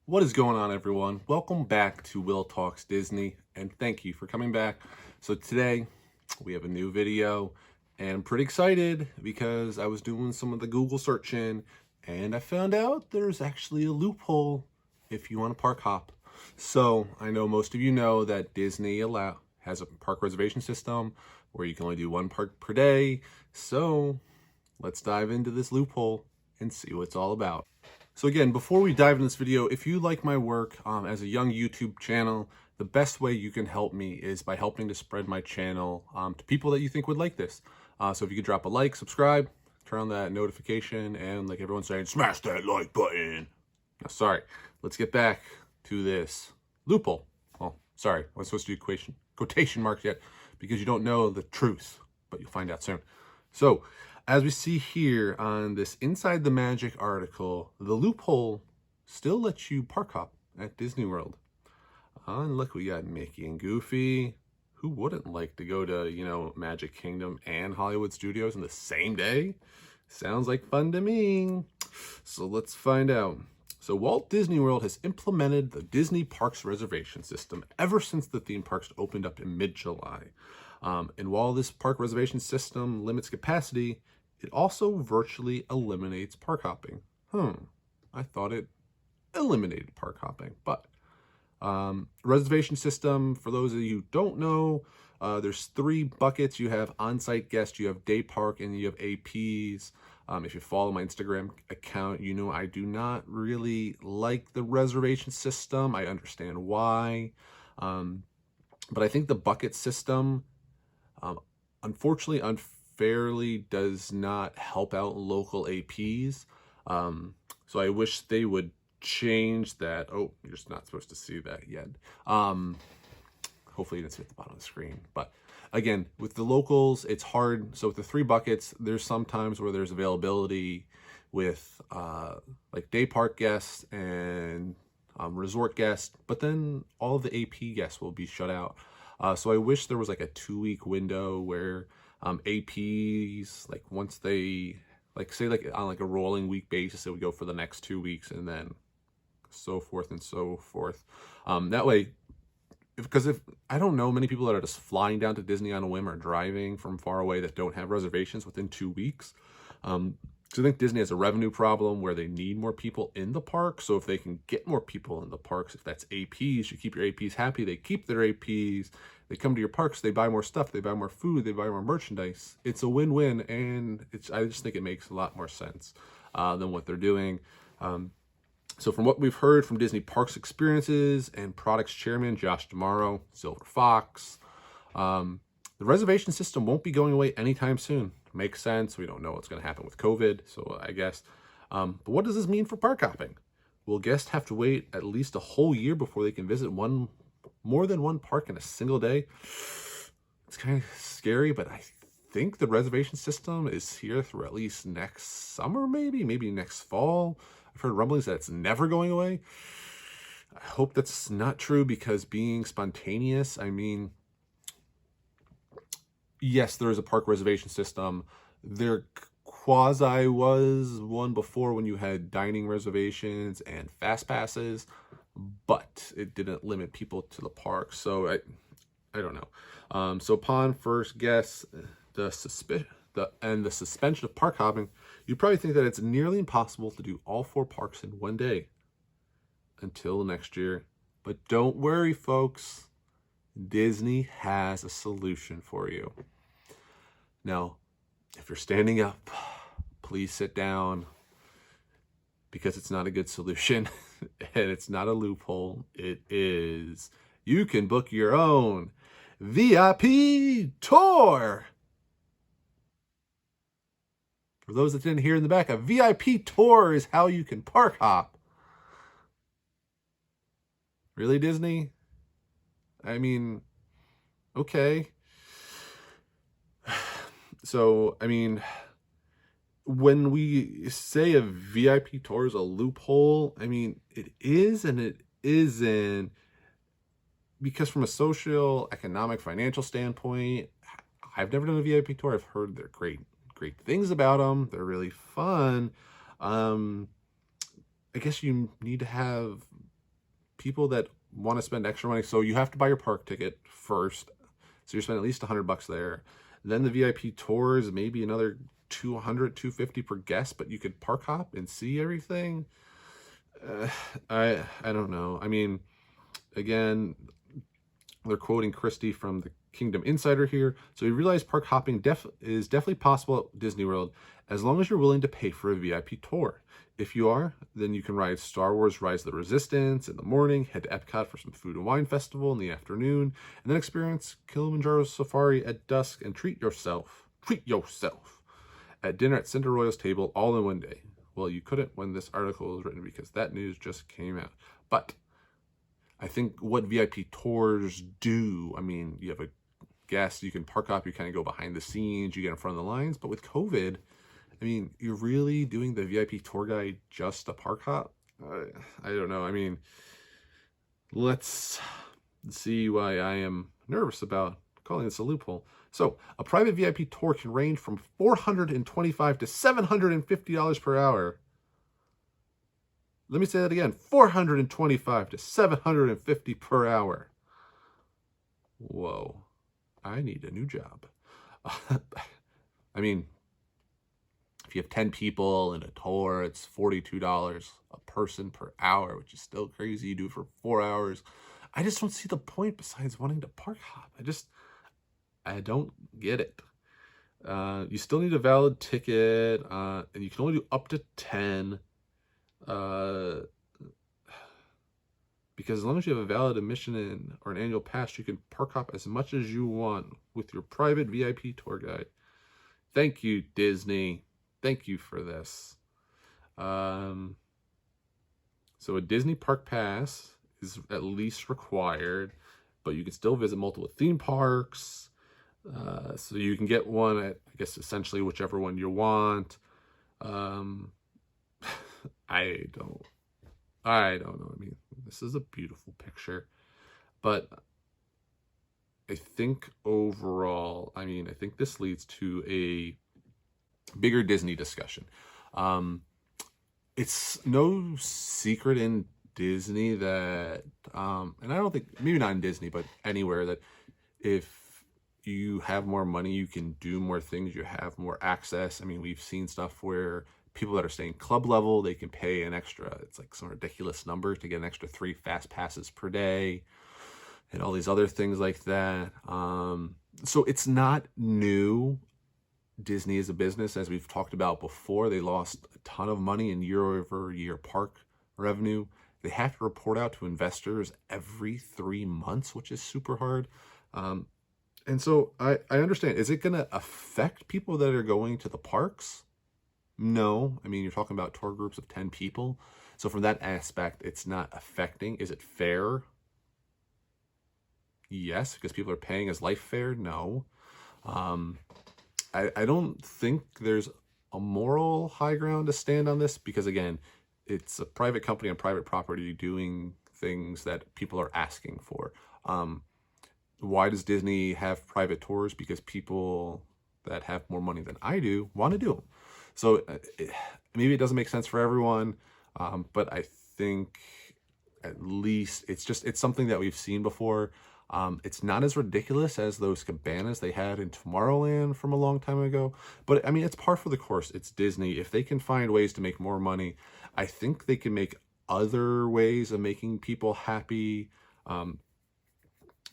What is going on, everyone? Welcome back to Will Talks Disney, and thank you for coming back. So today we have a new video, and I'm pretty excited because I was doing some of the Google searching, and I found out there's actually a loophole if you want to park hop. So I know most of you know that Disney has a park reservation system where you can only do one park per day. So let's dive into this loophole and see what it's all about. So again, before we dive into this video, if you like my work as a young YouTube channel, the best way you can help me is by helping to spread my channel to people that you think would like this. So if you could drop a like, subscribe, turn on that notification, and like everyone's saying, smash that like button. Now, sorry, let's get back to this loophole. Oh, sorry, I wasn't supposed to do quotation marks yet because you don't know the truth, but you'll find out soon. So, as we see here on this Inside the Magic article, the loophole still lets you park hop at Disney World. And look, we got Mickey and Goofy. Who wouldn't like to go to, Magic Kingdom and Hollywood Studios in the same day? Sounds like fun to me. So let's find out. So Walt Disney World has implemented the Disney Parks reservation system ever since the theme parks opened up in mid-July. And while this park reservation system limits capacity, it also virtually eliminates park hopping. I thought it eliminated park hopping, but reservation system, for those of you who don't know, there's three buckets. You have on-site guests, you have day park, and you have APs. If you follow my Instagram account, you know I do not really like the reservation system. I understand why. But I think the bucket system, unfortunately, unfairly does not help out local APs. So I wish they would change that. Oh, you're just not supposed to see that yet. Hopefully you didn't see it at the bottom of the screen. But again, with the locals, it's hard. So with the three buckets, there's some times where there's availability with like day park guests and resort guests, but then all of the AP guests will be shut out. So I wish there was like a 2-week window where APs, like once they, like say like on like a rolling week basis, it would go for the next 2 weeks and then so forth and so forth. That way, because if I don't know many people that are just flying down to Disney on a whim or driving from far away that don't have reservations within 2 weeks. So I think Disney has a revenue problem where they need more people in the park. So if they can get more people in the parks, if that's APs, you keep your APs happy, they keep their APs, they come to your parks, they buy more stuff, they buy more food, they buy more merchandise. It's a win-win, and I just think it makes a lot more sense than what they're doing. So from what we've heard from Disney Parks Experiences and Products Chairman Josh D'Amaro, Silver Fox, the reservation system won't be going away anytime soon. Makes sense. We don't know what's going to happen with COVID, so I guess. But what does this mean for park hopping? Will guests have to wait at least a whole year before they can visit more than one park in a single day? It's kind of scary, but I think the reservation system is here through at least next summer, maybe next fall. I've heard rumblings that it's never going away. I hope that's not true, because being spontaneous, I mean, yes, there is a park reservation system. There quasi was one before when you had dining reservations and fast passes, but it didn't limit people to the park. So I don't know. So upon first guess, the suspension of park hopping, you probably think that it's nearly impossible to do all 4 parks in one day until next year. But don't worry, folks. Disney has a solution for you. Now, if you're standing up, please sit down, because it's not a good solution and it's not a loophole. It is, you can book your own VIP tour. For those that didn't hear in the back, a VIP tour is how you can park hop. Really, Disney? I mean, okay. So, I mean, when we say a VIP tour is a loophole, I mean, it is and it isn't, because from a social, economic, financial standpoint, I've never done a VIP tour. I've heard they're great things about them. They're really fun. I guess you need to have people that want to spend extra money. So you have to buy your park ticket first. So you're spending at least $100 there. Then the VIP tours, maybe another 200, 250 per guest, but you could park hop and see everything. I don't know. I mean, again, they're quoting Christie from the Kingdom Insider here. So we realize park hopping is definitely possible at Disney World as long as you're willing to pay for a VIP tour. If you are, then you can ride Star Wars Rise of the Resistance in the morning, head to Epcot for some food and wine festival in the afternoon, and then experience Kilimanjaro Safari at dusk and treat yourself at dinner at Cinder Royal's table all in one day. Well, you couldn't when this article was written because that news just came out. But I think what VIP tours do, I mean, you have a guest, you can park up, you kind of go behind the scenes, you get in front of the lines. But with COVID, I mean, you're really doing the VIP tour guide just a park hop? I don't know. I mean, let's see why I am nervous about calling this a loophole. So a private VIP tour can range from $425 to $750 per hour. Let me say that again, $425 to $750 per hour. Whoa, I need a new job. I mean, if you have 10 people in a tour, it's $42 a person per hour, which is still crazy. You do it for 4 hours. I just don't see the point besides wanting to park hop. I don't get it. You still need a valid ticket, and you can only do up to 10. Because as long as you have a valid admission or an annual pass, you can park hop as much as you want with your private VIP tour guide. Thank you, Disney. Thank you for this. So a Disney Park Pass is at least required, but you can still visit multiple theme parks. So you can get one at, I guess, essentially whichever one you want. I don't know. I mean, this is a beautiful picture, but I think overall, I think this leads to a bigger Disney discussion. It's no secret in Disney that, and I don't think, maybe not in Disney, but anywhere, that if you have more money, you can do more things, you have more access. I mean, we've seen stuff where people that are staying club level, they can pay an extra, it's like some ridiculous number to get an extra 3 fast passes per day and all these other things like that. So it's not new. Disney is a business, as we've talked about before. They lost a ton of money in year-over-year park revenue. They have to report out to investors every 3 months, which is super hard. And so I understand. Is it going to affect people that are going to the parks? No. I mean, you're talking about tour groups of 10 people. So from that aspect, it's not affecting. Is it fair? Yes, because people are paying as life fare? No. I don't think there's a moral high ground to stand on this because, again, it's a private company on private property doing things that people are asking for. Why does Disney have private tours? Because people that have more money than I do want to do them. So maybe it doesn't make sense for everyone, but I think at least it's something that we've seen before. It's not as ridiculous as those cabanas they had in Tomorrowland from a long time ago. But I mean, it's par for the course. It's Disney. If they can find ways to make more money, I think they can make other ways of making people happy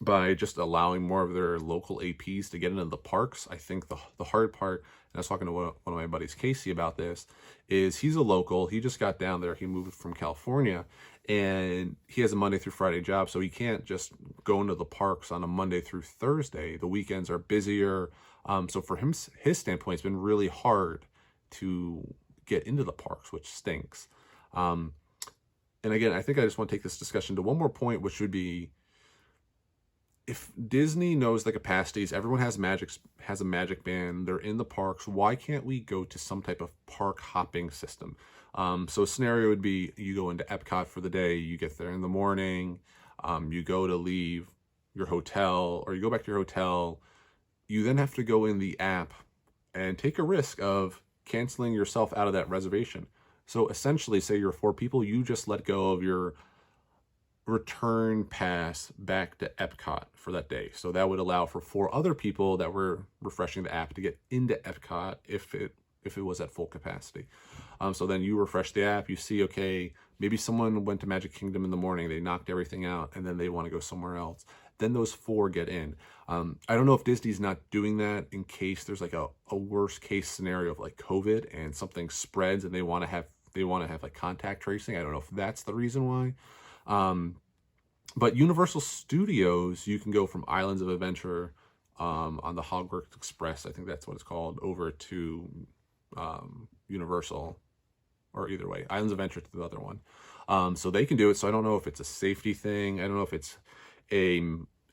by just allowing more of their local APs to get into the parks. I think the hard part, and I was talking to one of my buddies, Casey, about this, is he's a local. He just got down there. He moved from California. And he has a Monday through Friday job, so he can't just go into the parks on a Monday through Thursday. The weekends are busier. So for him, his standpoint, it's been really hard to get into the parks, which stinks. And again, I think I just want to take this discussion to one more point, which would be, if Disney knows the capacities, everyone has a magic band, they're in the parks, why can't we go to some type of park hopping system? So a scenario would be you go into Epcot for the day, you get there in the morning, you go to leave your hotel, or you go back to your hotel, you then have to go in the app and take a risk of canceling yourself out of that reservation. So essentially, say you're 4 people, you just let go of your return pass back to Epcot for that day. So that would allow for 4 other people that were refreshing the app to get into Epcot if it was at full capacity. So then you refresh the app, you see, okay, maybe someone went to Magic Kingdom in the morning, they knocked everything out, and then they want to go somewhere else. Then those 4 get in. I don't know if Disney's not doing that in case there's like a worst case scenario of like COVID and something spreads and they want to have like contact tracing. I don't know if that's the reason why. But Universal Studios, you can go from Islands of Adventure on the Hogwarts Express, I think that's what it's called, over to Universal, or either way, Islands of Adventure to the other one. So they can do it. So I don't know if it's a safety thing. I don't know if it's a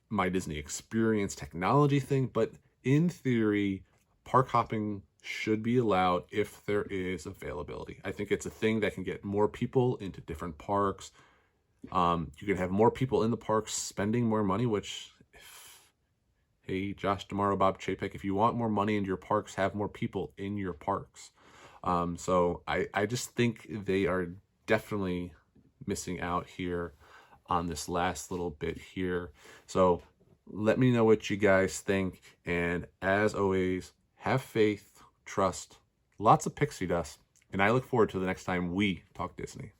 My Disney Experience technology thing, but in theory, park hopping should be allowed if there is availability. I think it's a thing that can get more people into different parks. You can have more people in the parks spending more money, which, hey, Josh D'Amaro, Bob Chapek, if you want more money into your parks, have more people in your parks. So I just think they are definitely missing out here on this last little bit here. So let me know what you guys think. And as always, have faith, trust, lots of pixie dust. And I look forward to the next time we talk Disney.